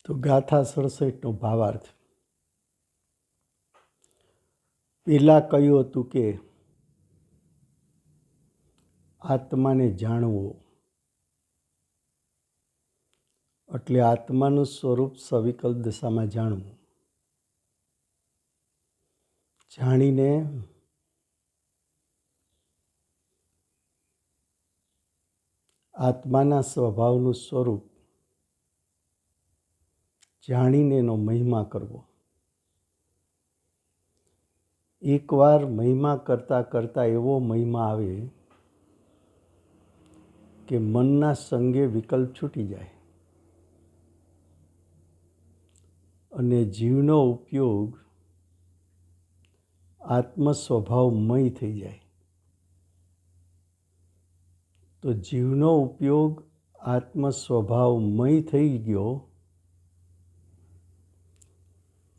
તો ગાથા 67નો ભાવાર્થ. પહેલાં કહ્યું હતું કે આત્માને જાણવો એટલે આત્માનું સ્વરૂપ સવિકલ્પ દશામાં જાણવું. જાણીને આત્માના સ્વભાવનું સ્વરૂપ જાણીને એનો મહિમા કરવો. એકવાર મહિમા કરતાં કરતાં એવો મહિમા આવે કે મનના સંગે વિકલ્પ છૂટી જાય અને જીવનો ઉપયોગ આત્મ સ્વભાવમય થઈ જાય. તો જીવનો ઉપયોગ આત્મ સ્વભાવમય થઈ ગયો.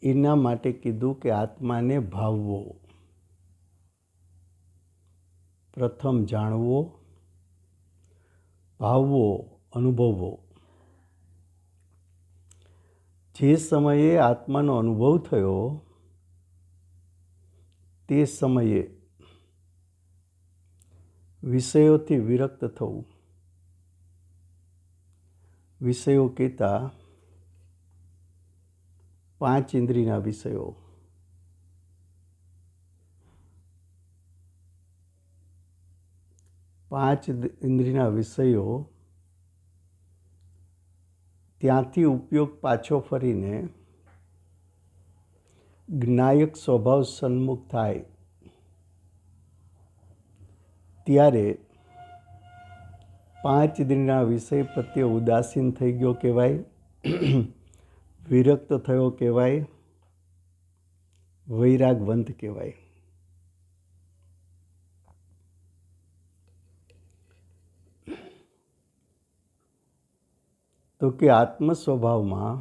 એના માટે કીધું કે આત્માને ભાવવો. પ્રથમ જાણવો, ભાવવો, અનુભવવો. જે સમયે આત્માનો અનુભવ થયો તે સમયે વિષયોથી વિરક્ત થવું. વિષયો કહેતા 5 ઇન્દ્રિયના વિષયો. પાંચ ઇન્દ્રિયના વિષયો ત્યાંથી ઉપયોગ પાછો ફરીને જ્ઞાયક સ્વભાવ સન્મુખ થાય ત્યારે 5 ઇન્દ્રિયના વિષય પ્રત્યે ઉદાસીન થઈ ગયો કહેવાય, વિરક્ત થયો કહેવાય, વૈરાગવંત કહેવાય. તો કે આત્મ સ્વભાવમાં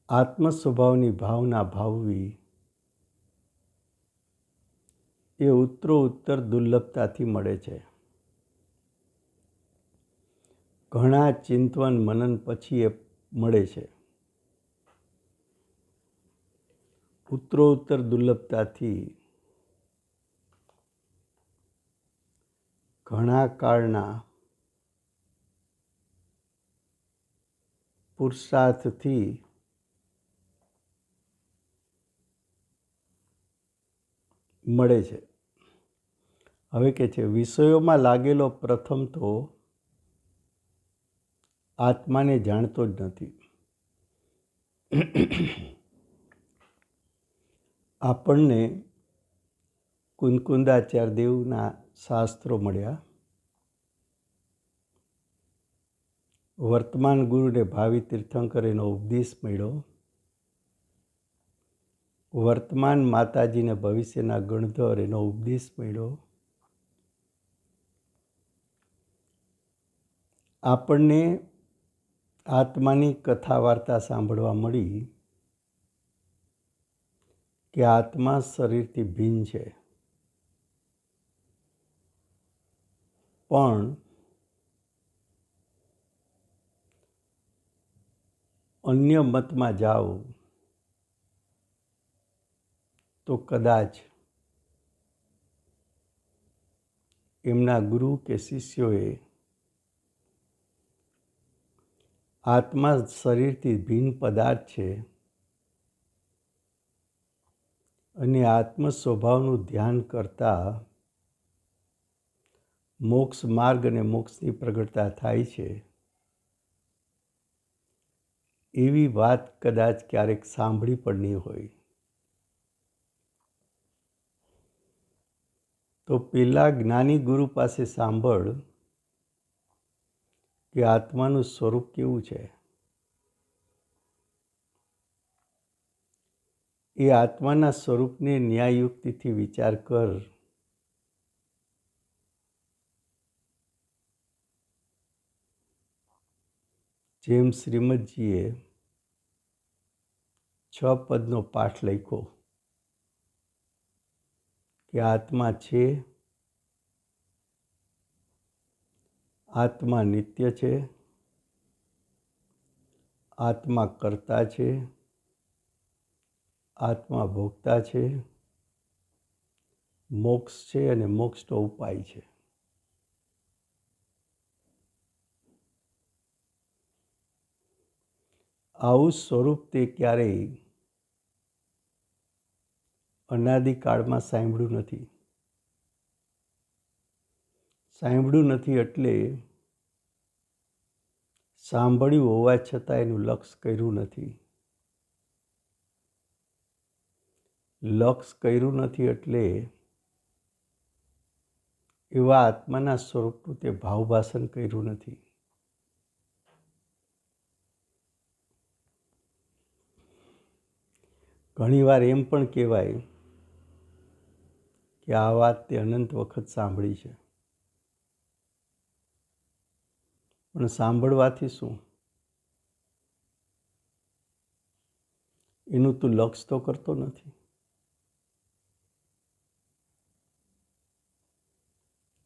આત્મ સ્વભાવની ભાવના ભાવવી એ ઉત્તરોત્તર દુર્લભતાથી મળે છે. ઘણા ચિંતન મનન પછી એ મળે છે. ઉત્તરોત્તર દુર્લભતાથી ઘણા કાળના પુરુષાર્થથી મળે છે. હવે કે છે વિષયોમાં લાગેલો પ્રથમ તો આત્માને જાણતો જ નથી. આપણને કુંદકુંદાચાર્ય દેવના શાસ્ત્રો મળ્યા. વર્તમાન ગુરુને ભાવિ તીર્થંકર એનો ઉપદેશ મળ્યો. વર્તમાન માતાજીને ભવિષ્યના ગણધર એનો ઉપદેશ મળ્યો. આપણને આત્માની કથા વાર્તા સાંભળવા મળી કે આત્મા શરીરથી ભિન્ન છે. પણ અન્ય મતમાં જાઓ તો કદાચ એમના ગુરુ કે શિષ્યોએ આત્મા શરીરથી ભિન્ન પદાર્થ છે અને આત્મ સ્વભાવનું ધ્યાન કરતા મોક્ષ માર્ગ અને મોક્ષની પ્રગટતા થાય છે એવી વાત કદાચ ક્યારેક સાંભળી પણ નહીં હોય. તો પેલા જ્ઞાની ગુરુ પાસે સાંભળ કે આત્માનું સ્વરૂપ કેવું છે. એ આત્માના સ્વરૂપને ન્યાયયુક્તિથી વિચાર કર. જેમ શ્રીમદજીએ 6 પદનો પાઠ લખ્યો કે આત્મા છે, આત્મા નિત્ય છે, આત્મા કર્તા છે, આત્મા ભોગતા છે, મોક્ષ છે અને મોક્ષનો ઉપાય છે. આવું સ્વરૂપ તે ક્યારેય અનાદિકાળમાં સાંભળ્યું નથી. સાંભળ્યું નથી એટલે સાંભળ્યું હોવા છતાં એનું લક્ષ કર્યું નથી. લક્ષ કર્યું નથી એટલે એવા આત્માના સ્વરૂપનું તે ભાવભાષણ કર્યું નથી. ઘણીવાર એમ પણ કહેવાય કે આ વાત તે અનંત વખત સાંભળી છે, પણ સાંભળવાથી શું? એનું તું લક્ષ તો કરતો નથી.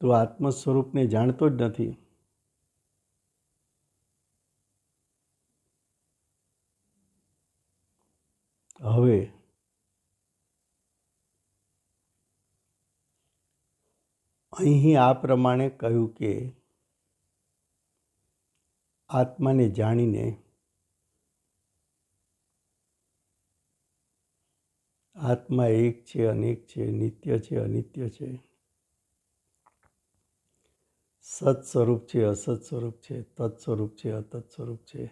તું આત્મ સ્વરૂપને જાણતો જ નથી. હવે અહીં આ પ્રમાણે કહ્યું કે આત્માને જાણીને આત્મા એક છે, અનેક છે, નિત્ય છે, અનિત્ય છે, સત સ્વરૂપ છે, અસત સ્વરૂપ છે, તત્ સ્વરૂપ છે, અતત સ્વરૂપ છે.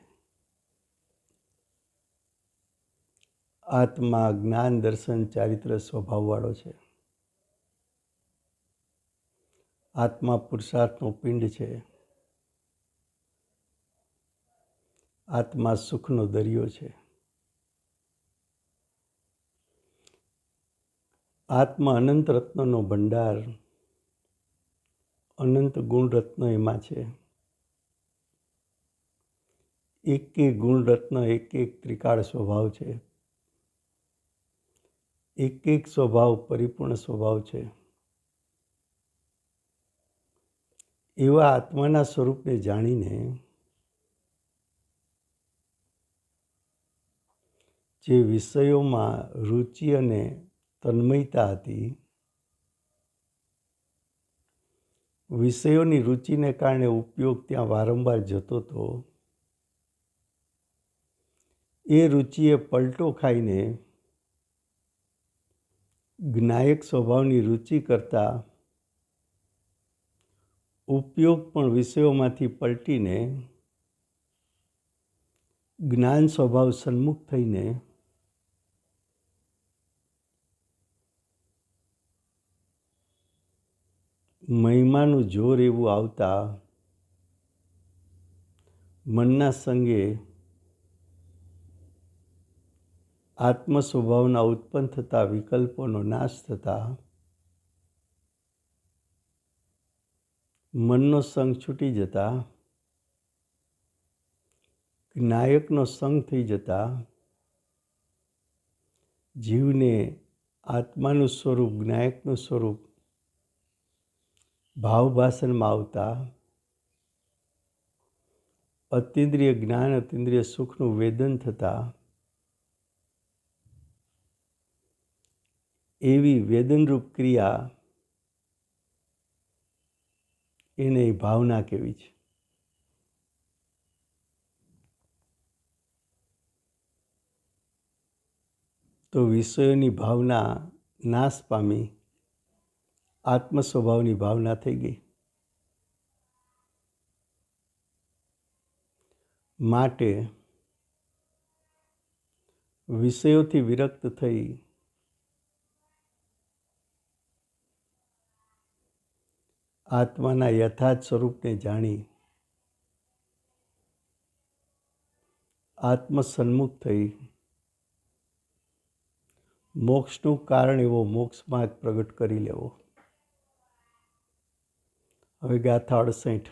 આત્મા જ્ઞાન, દર્શન, ચારિત્ર સ્વભાવવાળો છે. આત્મા પુરુષાર્થનો પિંડ છે. આત્મા સુખનો દરિયો છે. આત્મા અનંત રત્નનો ભંડાર, અનંત ગુણ રત્ન એમાં છે. એક એક ગુણ રત્ન એક એક ત્રિકાળ સ્વભાવ છે. એક એક સ્વભાવ પરિપૂર્ણ સ્વભાવ છે. એવા આત્માના સ્વરૂપને જાણીને જે વિષયોમાં રુચિ અને તન્મયતા હતી, વિષયોની રુચિને કારણે ઉપયોગ ત્યાં વારંવાર જતો હતો. એ રુચિએ પલટો ખાઈને જ્ઞાયક સ્વભાવની રુચિ કરતા ઉપયોગ પણ વિષયોમાંથી પલટીને જ્ઞાન સ્વભાવ સન્મુખ થઈને મહિમાનું જોર એવું આવતા મનના સંગે આત્મ સ્વભાવના ઉત્પન્ન થતા વિકલ્પોનો નાશ થતા મનનો સંગ છૂટી જતા જ્ઞાયકનો સંગ થઈ જતા જીવને આત્માનું સ્વરૂપ, જ્ઞાયકનું સ્વરૂપ ભાવભાષણમાં આવતા અતિન્દ્રિય જ્ઞાન, અતિન્દ્રિય સુખનું વેદન થતા એવી વેદનરૂપ ક્રિયા એને ભાવના કહેવી છે. તો વિષયોની ભાવના નાશ પામી આત્મ સ્વભાવની ભાવના થઈ ગઈ. માટે વિષયોથી વિરક્ત થઈ આત્માના યથાર્થ સ્વરૂપને જાણી આત્મ સન્મુખ થઈ મોક્ષનું કારણ એવો મોક્ષ માર્ગ પ્રગટ કરી લેવો. હવે ગાથા 68.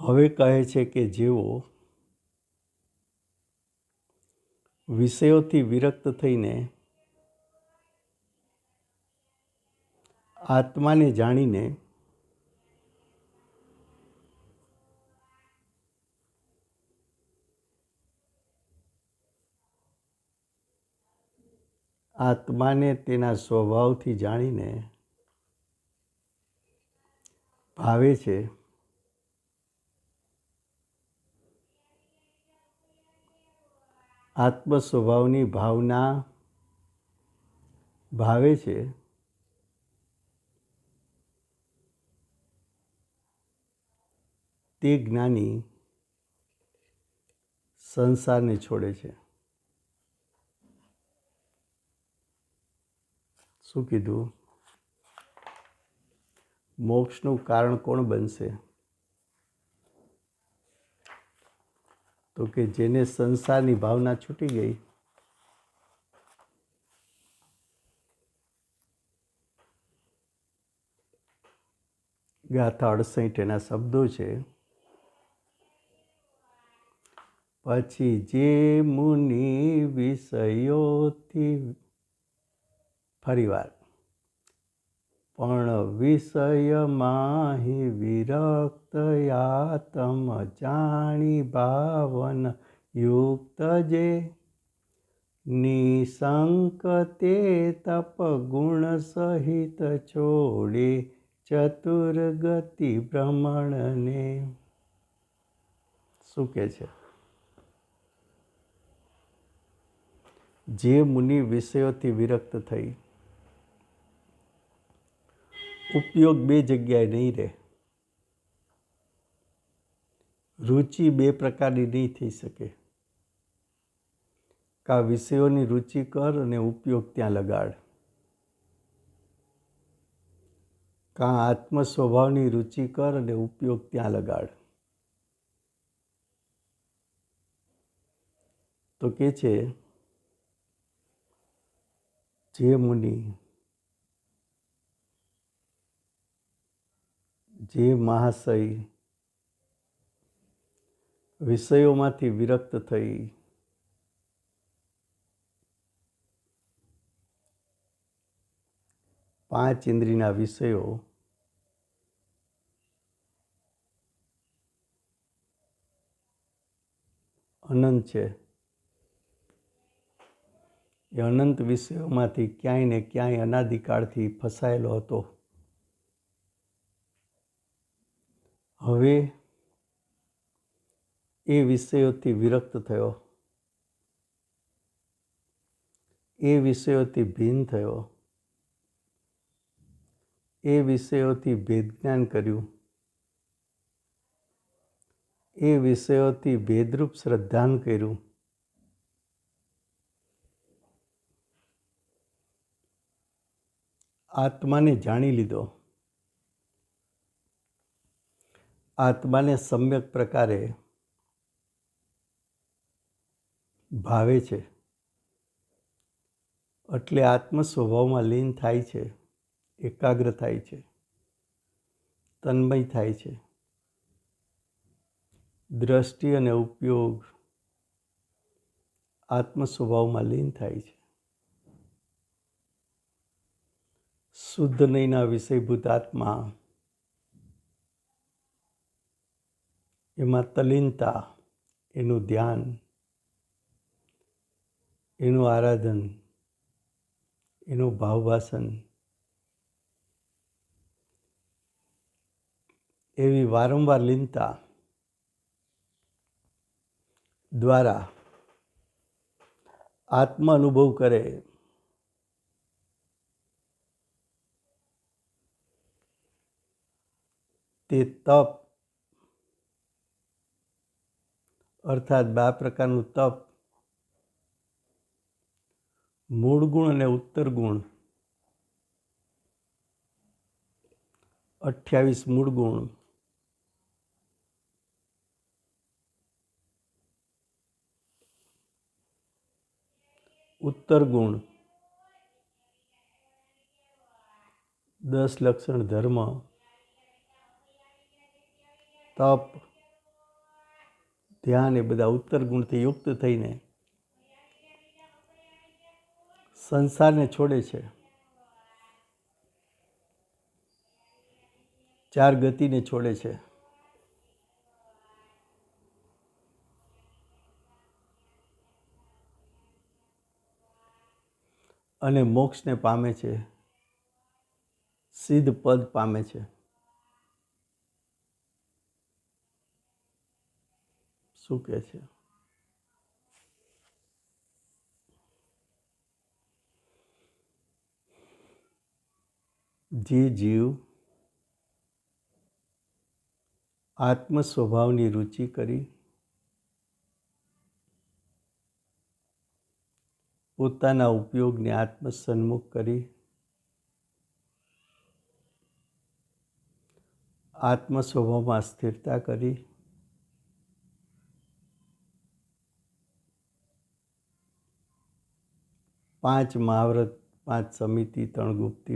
હવે કહે છે કે જેઓ વિષયોથી વિરક્ત થઈને આત્માને જાણીને આત્માને તેના સ્વભાવથી જાણીને ભાવે છે, આત્મ સ્વભાવની ભાવના ભાવે છે, તે જ્ઞાની સંસારને છોડે છે. શું કીધું? મોક્ષનું કારણ કોણ બનશે? તો કે જેને સંસારની ભાવના છૂટી ગઈ. ગાથા 68 એના શબ્દો છે. પછી જે મુનિ વિષયોથી ફરીવાર પણ વિષયમાં વિરક્ત આત્મ જાણી ભાવન યુક્ત જે નિશંક તે તપ ગુણ સહિત છોડે ચતુર્ગતિ ભ્રમણને. શું કહે છે? જે મુનિ વિષયોથી વિરક્ત થઈ, ઉપયોગ બે જગ્યાએ નહીં રહે, રુચિ બે પ્રકારની નહીં થઈ શકે. કા વિષયોની રુચિ કર અને ઉપયોગ ત્યાં લગાડ, કા આત્મ સ્વભાવની રુચિ કર અને ઉપયોગ ત્યાં લગાડ. તો કે છે જે મુનિ, જે મહાશય વિષયોમાંથી વિરક્ત થઈ પાંચ ઇન્દ્રિયના વિષયો અનંત છે, એ અનંત વિષયોમાંથી ક્યાંય ને ક્યાંય અનાદિકાળથી ફસાયેલો હતો. હવે એ વિષયોથી વિરક્ત થયો, એ વિષયોથી ભિન્ન થયો, એ વિષયોથી ભેદજ્ઞાન કર્યું, એ વિષયોથી ભેદરૂપ શ્રદ્ધાન કર્યું. આત્માને જાણી લીધો, આત્માને સમ્યક પ્રકારે ભાવે છે, એટલે આત્મ સ્વભાવમાં લીન થાય છે, એકાગ્ર થાય છે, તન્મય થાય છે. દ્રષ્ટિ અને ઉપયોગ આત્મ સ્વભાવમાં લીન થાય છે. શુદ્ધ નહીંના વિષયભૂત આત્મા, એમાં તલીનતા, એનું ધ્યાન, એનું આરાધન, એનું ભાવભાષણ, એવી વારંવાર લીનતા દ્વારા આત્મ અનુભવ કરે, તે તપ અર્થાત બે પ્રકારનું તપ, મૂળ ગુણ અને ઉત્તર ગુણ. 28 મૂળ ગુણ, ઉત્તર ગુણ, 10 લક્ષણ ધર્મ, તપ, ધ્યાન, એ બધા ઉત્તર ગુણથી યુક્ત થઈને સંસારને છોડે છે, ચાર ગતિને છોડે છે. અને મોક્ષને પામે છે, સિદ્ધ પદ પામે છે. શું કહે છે? જે જીવ આત્મ સ્વભાવની રુચિ કરી પોતાના ઉપયોગને આત્મસન્મુખ કરી આત્મ સ્વભાવમાં સ્થિરતા કરી પાંચ મહાવ્રત, પાંચ સમિતિ, 3 ગુપ્તિ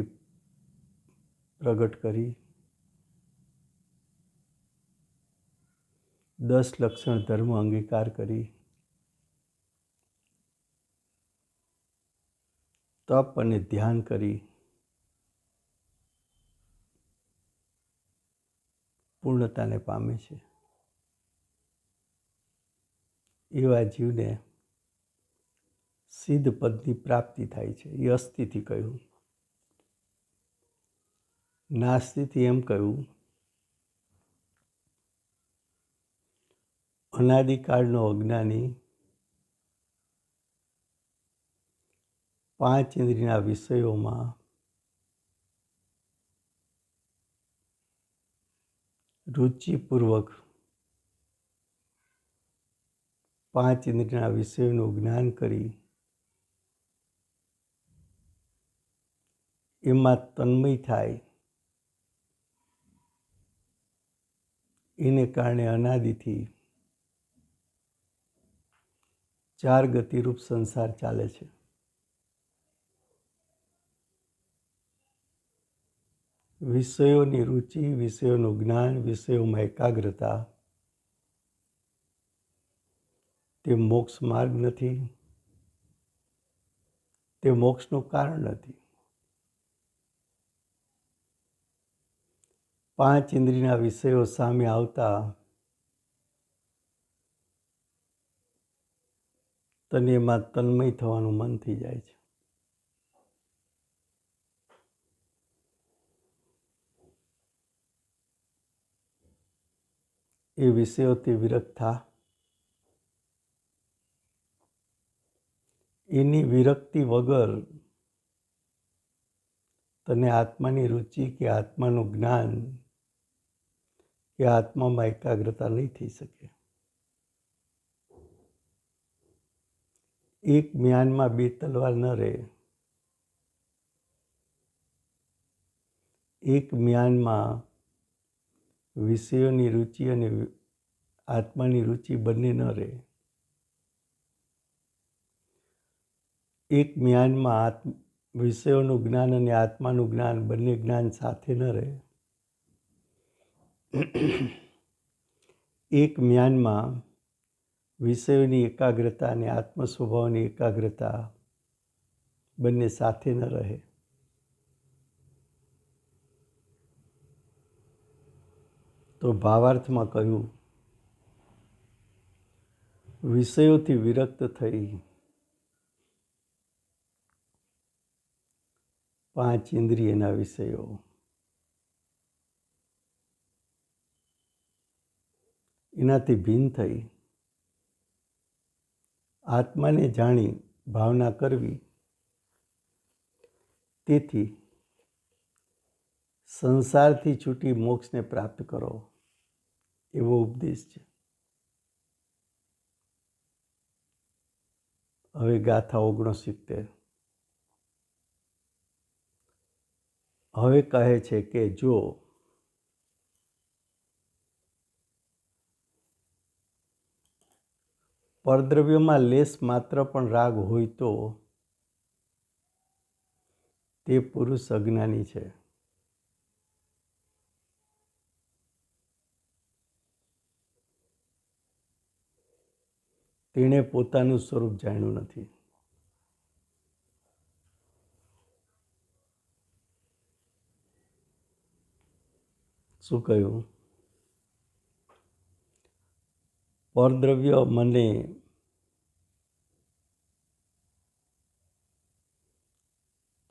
પ્રગટ કરી 10 લક્ષણ ધર્મ અંગીકાર કરી તપ અને ધ્યાન કરી પૂર્ણતાને પામે છે. એવા જીવને સિદ્ધ પદની પ્રાપ્તિ થાય છે. એ અસ્થિથી કહ્યું. નાસ્તિથી એમ કહ્યું, અનાદિકાળનો અજ્ઞાની 5 ઇન્દ્રિયના વિષયોમાં રુચિપૂર્વક 5 ઇન્દ્રિયના વિષયોનું જ્ઞાન કરી એમાં તન્મય થાય, એને કારણે અનાદિથી 4 ગતિરૂપ સંસાર ચાલે છે. વિષયોની રુચિ, વિષયોનું જ્ઞાન, વિષયોમાં એકાગ્રતા તે મોક્ષ માર્ગ નથી, તે મોક્ષનું કારણ નથી. 5 ઇન્દ્રિયના વિષયો સામે આવતા તને એમાં તન્મય થવાનું મન થઈ જાય છે. એ વિષયોથી વિરક્ત થા. એની વિરક્તિ વગર તને આત્માની રુચિ કે આત્માનું જ્ઞાન કે આત્મામાં એકાગ્રતા નહીં થઈ શકે. એક મ્યાનમાં 2 તલવાર ન રહે. એક મ્યાનમાં વિષયોની રુચિ અને આત્માની રુચિ બંને ન રહે. એક મ્યાનમાં વિષયોનું જ્ઞાન અને આત્માનું જ્ઞાન બંને જ્ઞાન સાથે ન રહે. એક મ્યાનમાં વિષયોની એકાગ્રતા અને આત્મ સ્વભાવની એકાગ્રતા બંને સાથે ન રહે. તો ભાવાર્થમાં કહ્યું, વિષયોથી વિરક્ત થઈ 5 ઇન્દ્રિયના વિષયો એનાથી ભિન્ન થઈ આત્માને જાણી ભાવના કરવી. તેથી સંસારથી છૂટી મોક્ષને પ્રાપ્ત કરો, એવો ઉપદેશ છે. હવે ગાથા 69. હવે કહે છે કે જો પરદ્રવ્યમાં લેશ માત્ર પણ રાગ હોય તો તે પુરુષ અજ્ઞાની છે. તેણે પોતાનું સ્વરૂપ જાણ્યું નથી. શું કહ્યું? પરદ્રવ્ય મને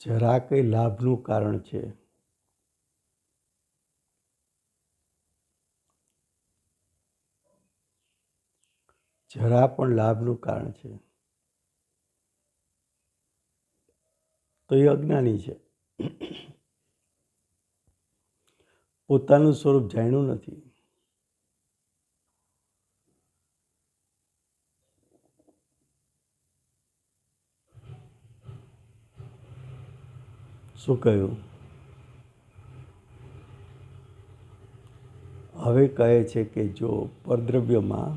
જરા કંઈ લાભનું કારણ છે. જરા પણ લાભનું કારણ છે તો એ અજ્ઞાની છે. પોતાનું સ્વરૂપ જાણ્યું નથી. શું કહ્યું? હવે કહે છે કે જો પરદ્રવ્યમાં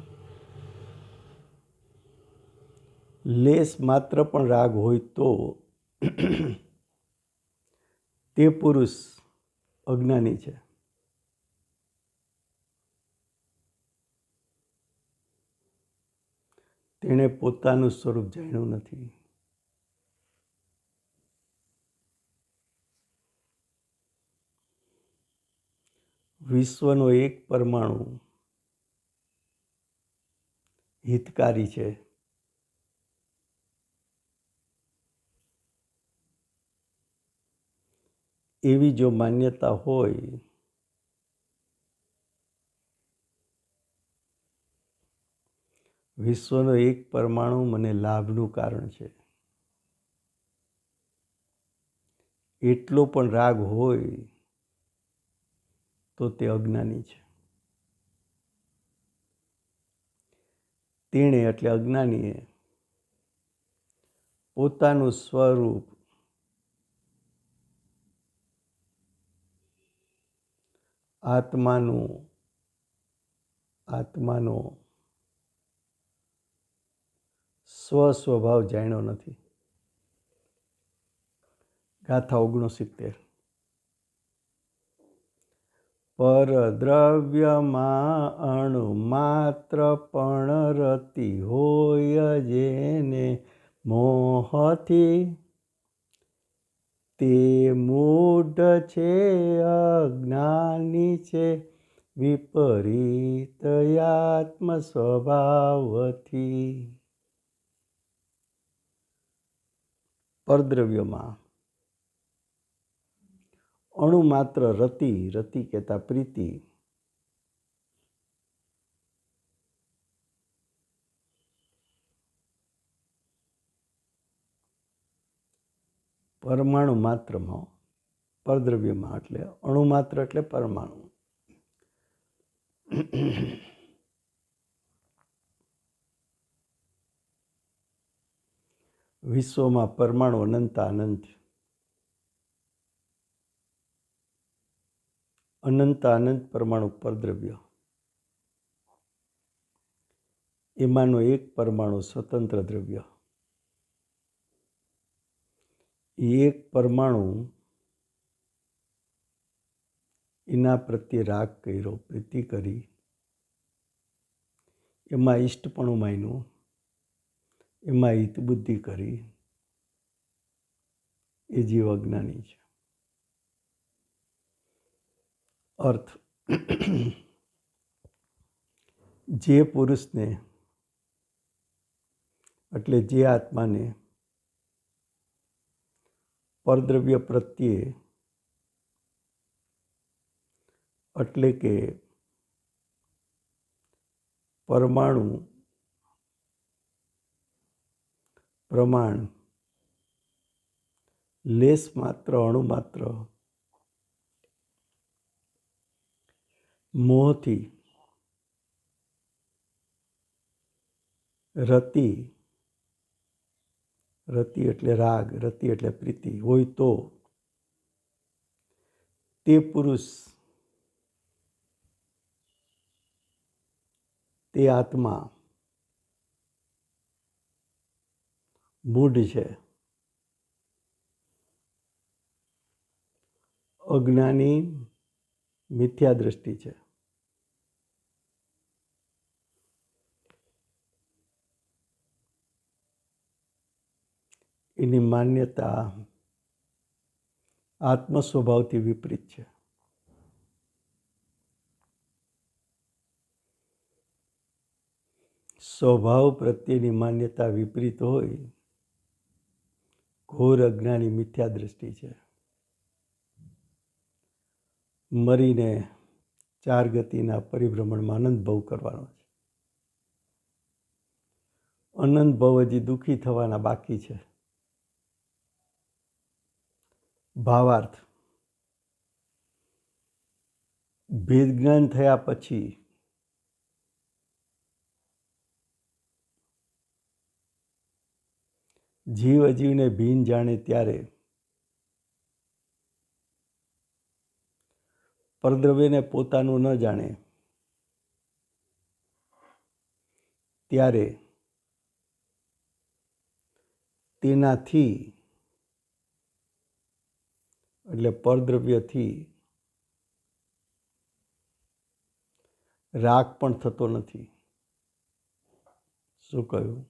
લેશ માત્ર પણ રાગ હોય તો તે પુરુષ અજ્ઞાની છે. તેણે પોતાનું સ્વરૂપ જાણ્યું નથી. વિશ્વનો એક પરમાણુ હિતકારી છે. એવી જો માન્યતા હોય વિશ્વનો એક પરમાણુ મને લાભનું કારણ છે, એટલો પણ રાગ હોય તો તે અજ્ઞાની છે. તેણે એટલે અજ્ઞાનીએ પોતાનું સ્વરૂપ આત્માનો સ્વસ્વભાવ જાણ્યો નથી. ગાથા 69. પરદ્રવ્યમાં અણુ માત્ર પણ રતિ હોય જેને મોહથી તે મૂઢ છે, અજ્ઞાની છે, વિપરીત આત્મ સ્વભાવથી. પરદ્રવ્યમાં અણુ માત્ર રતિ કહેતા પ્રીતિ, પરમાણુ માત્રમાં પરદ્રવ્યમાં એટલે અણુ માત્ર એટલે પરમાણુ. વિશ્વમાં પરમાણુ અનંત અનંત પરમાણુ પરદ્રવ્ય. એમાંનો એક પરમાણુ સ્વતંત્ર દ્રવ્ય. એક પરમાણુ એના પ્રત્યે રાગ કર્યો, પ્રીતિ કરી, એમાં ઈષ્ટપણું માન્યું, એમાં હિત બુદ્ધિ કરી, એ જીવ અજ્ઞાની છે. અર્થ, જે પુરુષને એટલે જે આત્માને પરદ્રવ્ય પ્રત્યે એટલે કે પરમાણુ પ્રમાણ લેશ માત્ર અણુ માત્ર મોહથી રતિ એટલે રાગ, રતિ એટલે પ્રીતિ હોય તો તે પુરુષ, તે આત્મા મૂઢ છે, અજ્ઞાની, મિથ્યા દ્રષ્ટિ છે. એની માન્યતા આત્મ સ્વભાવથી વિપરીત છે. સ્વભાવ પ્રત્યેની માન્યતા વિપરીત હોય, ઘોર અજ્ઞાની મિથ્યા દ્રષ્ટિ છે. મરીને 4 ગતિના પરિભ્રમણમાં અનંત ભવ કરવાનો છે. અનંત ભવ હજી દુઃખી થવાના બાકી છે. ભાવાર્થ: ભેદ જ્ઞાન થયા પછી જીવ અજીવને ભીન જાણે ત્યારે પરદ્રવ્યને પોતાનું ન જાણે ત્યારે તેનાથી એટલે પરદ્રવ્યથી રાગ પણ થતો નથી. શું કહ્યું?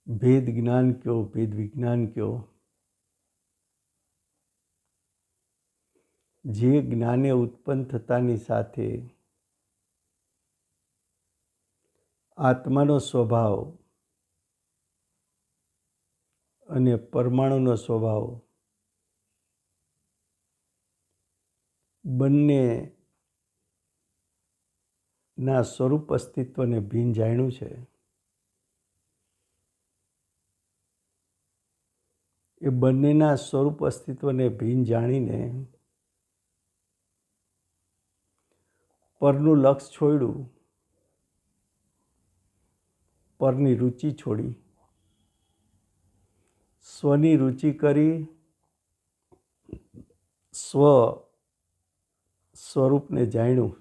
ભેદ જ્ઞાન કયો, ભેદ વિજ્ઞાન કયો, જે જ્ઞાને ઉત્પન્ન થતાની સાથે આત્માનો સ્વભાવ અને પરમાણુનો સ્વભાવ બંનેના સ્વરૂપ અસ્તિત્વને ભીન જાણ્યું છે. એ બંનેના સ્વરૂપ અસ્તિત્વને ભીન જાણીને પરનું લક્ષ છોડ્યું, પરની રુચિ છોડી, સ્વની રુચિ કરી સ્વરૂપને જાણ્યું.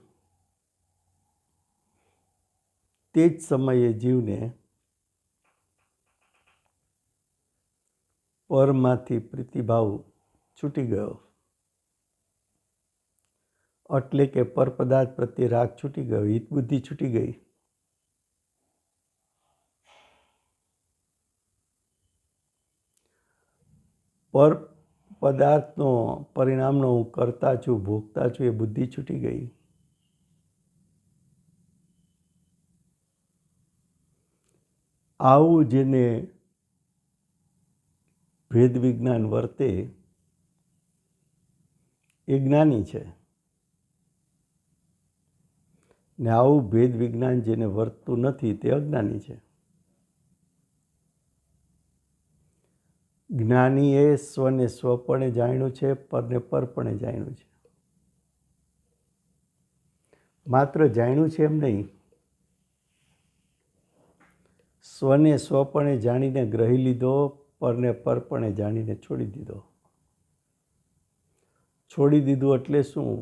તે જ સમયે જીવને પરમાંથી પ્રીતિભાવ છૂટી ગયો. એટલે કે પર પદાર્થ પ્રત્યે રાગ છૂટી ગયો, હિત બુદ્ધિ છૂટી ગઈ. પર પદાર્થનો પરિણામનો હું કરતા છું, ભોગતા છું, એ બુદ્ધિ છૂટી ગઈ. આવું જેને ભેદ વિજ્ઞાન વર્તે એ જ્ઞાની છે, ને આવું ભેદ વિજ્ઞાન જેને વર્તતું નથી તે અજ્ઞાની છે. જ્ઞાનીએ સ્વને સ્વપણે જાણ્યું છે, પરને પરપણે જાણ્યું છે. માત્ર જાણ્યું છે એમ નહીં, સ્વને સ્વપણે જાણીને ગ્રહી લીધો, પરને પરપણે જાણીને છોડી દીધો. છોડી દીધું એટલે શું?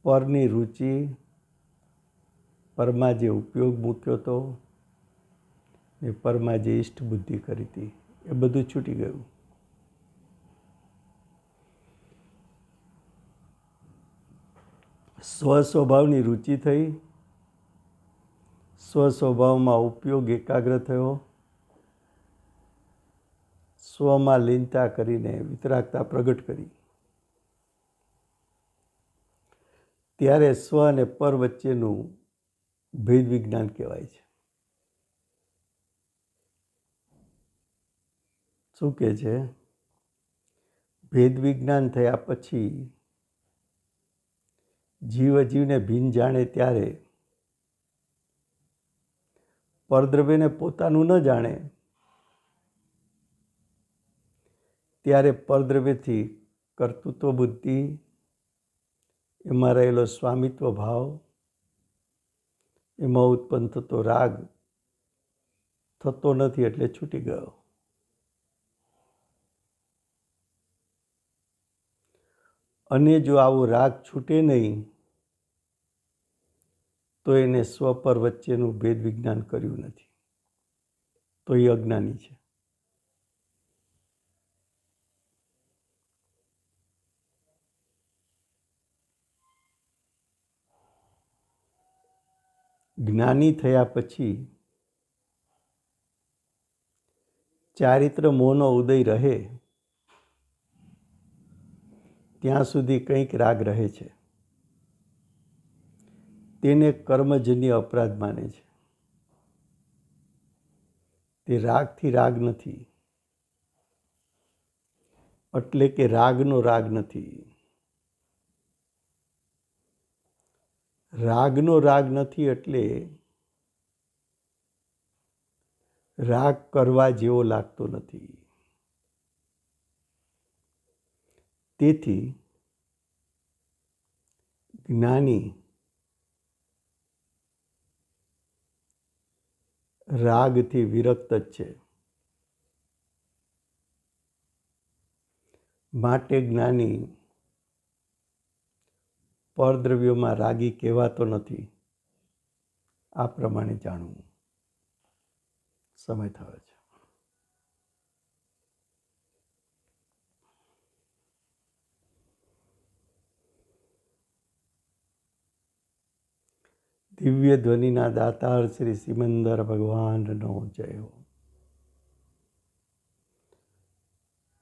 પરની રુચિ, પરમાં જે ઉપયોગ મૂક્યો હતો ને પરમાં જે ઇષ્ટ બુદ્ધિ કરી હતી એ બધું છૂટી ગયું. સ્વસ્વભાવની રુચિ થઈ, સ્વસ્વભાવમાં ઉપયોગ એકાગ્ર થયો, સ્વમાં લીનતા કરીને વિતરાગતા પ્રગટ કરી. ત્યારે સ્વ અને પર વચ્ચેનું ભેદ વિજ્ઞાન કહેવાય છે. શું કહે છે? ભેદ વિજ્ઞાન થયા પછી જીવ અજીવને ભીન જાણે ત્યારે પરદ્રવ્યને પોતાનું ન જાણે ત્યારે પરદ્રવ્યથી કર્તૃત્વ બુદ્ધિ, એમાં રહેલો સ્વામિત્વ ભાવ, એમાં ઉત્પન્ન થતો રાગ થતો નથી એટલે છૂટી ગયો. અને જો આવો રાગ છૂટે નહીં તો એને સ્વપર વચ્ચેનું ભેદ વિજ્ઞાન કર્યું નથી, તો એ અજ્ઞાની છે. જ્ઞાની થયા પછી ચારિત્ર મોહનો ઉદય રહે ત્યાં સુધી કંઈક રાગ રહે છે. તેને કર્મજન્ય અપરાધ માને છે. તે રાગથી રાગ નથી, એટલે કે રાગનો રાગ નથી. રાગનો રાગ નથી એટલે રાગ કરવા જેવો લાગતો નથી. તેથી જ્ઞાની રાગથી વિરક્ત જ છે. માટે જ્ઞાની પરદ્રવ્યોમાં રાગી કહેવાતો નથી. આ પ્રમાણે જાણવું. સમય થયો છે. દિવ્ય ધ્વનિના દાતાર શ્રી સિમંદર ભગવાનનો જય હો.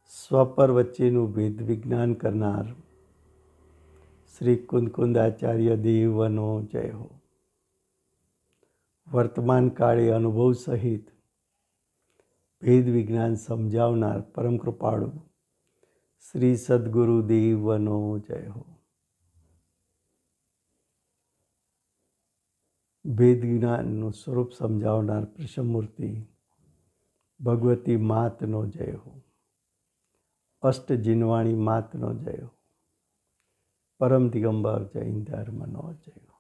સ્વપર વચ્ચેનું ભેદ વિજ્ઞાન કરનાર શ્રી કુંદકુંદાચાર્ય દેવનો જય હો. વર્તમાન કાળે અનુભવ સહિત ભેદ વિજ્ઞાન સમજાવનાર પરમ કૃપાળુ શ્રી સદગુરુ દેવનો જય હો. ભેદ જ્ઞાનનું સ્વરૂપ સમજાવનાર પ્રસમમૂર્તિ ભગવતી માતનો જય હો. અષ્ટ જીનવાણી માતનો જય હો. પરમ દિગંબર જૈન ધર્મનો જય હો.